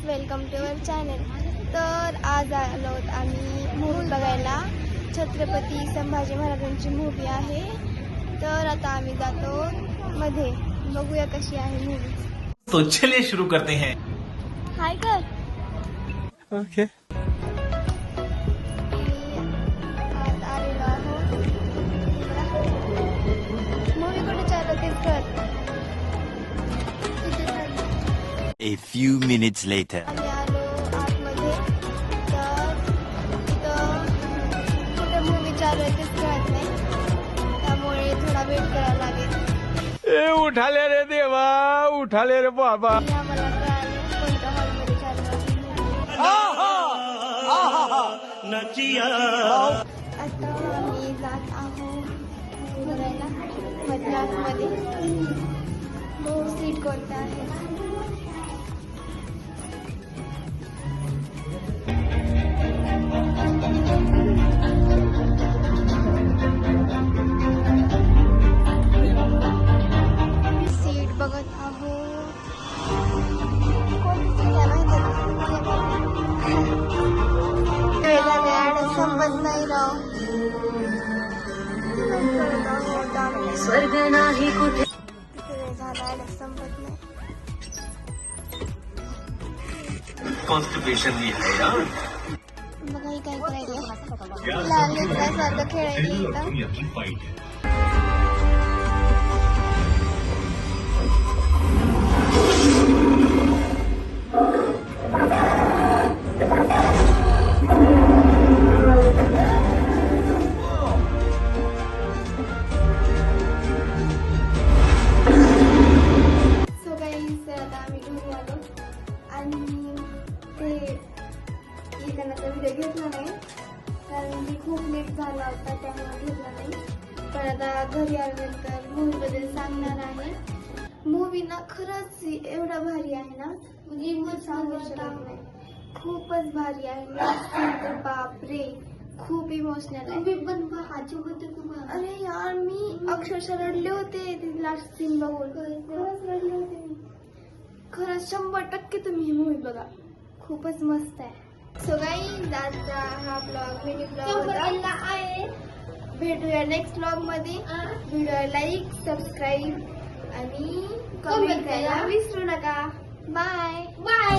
Welcome to our channel. तर आज आलो आम्ही मूवी बघायला. छत्रपती संभाजी महाराजांची मूवी आहे. तर आता आम्ही जातो मध्ये, बघूया कशी आहे मूवी. तो चलिए शुरू करते हैं. हाय कर. ओके. आज आलेलो आहोत. मूवी कुठे चालू तेच कर. A few minutes later. आम्ही आलो आतमध्ये. तर तिथं कुठे मूवी चालू आहे तेच कळत नाही, त्यामुळे थोडा वेट करावा लागेल. ए उठाले रे देवा, उठाले रे बाबा. आणि आम्हाला कळालं कोणत्या हॉलमध्ये चालू आहे. आता आम्ही जात आहोत बघायला मधल्या आतमध्ये सीट कोणता आहे. सीट बघत आहोत. कोणती सीट आहे माहिती संपत नाही राव. स्वर्ग नाही कुठे. तिथे झाला ऍड संपत नाही. कॉन्स्टिपेशन भी है यार. बघा ही काय करायला लहान लेकरासारखं खेळायला इथं. सो गाईज, आता आम्ही घरी आलो आणि ते येतानाचा व्हिडिओ घेतला नाही कारण की खूप लेट झाला होता, त्यामुळे घेतला नाही. पण आता घरी आल्यानंतर मूवीबद्दल सांगणार आहे. मूवी ना खरंच एवढा भारी आहे ना, म्हणजे मी सांगू शकत नाही. खूपच भारी आहे. लास्ट सीन तर बापरे, खूप इमोशनल आहे. मी पण अरे यार, मी अक्षरशः रडले होते ते लास्ट सीन बघून. खरंच रडले होते मी. खरंच 100% तुम्ही ही मूवी बघा, खूपच मस्त आहे. सो गाईज, आजचा हा ब्लॉग मिनी ब्लॉग आहे. भेटूया नेक्स्ट ब्लॉग मध्ये. व्हिडिओ लाईक, सबस्क्राईब आणि कमेंट करायला विसरू नका. Bye bye.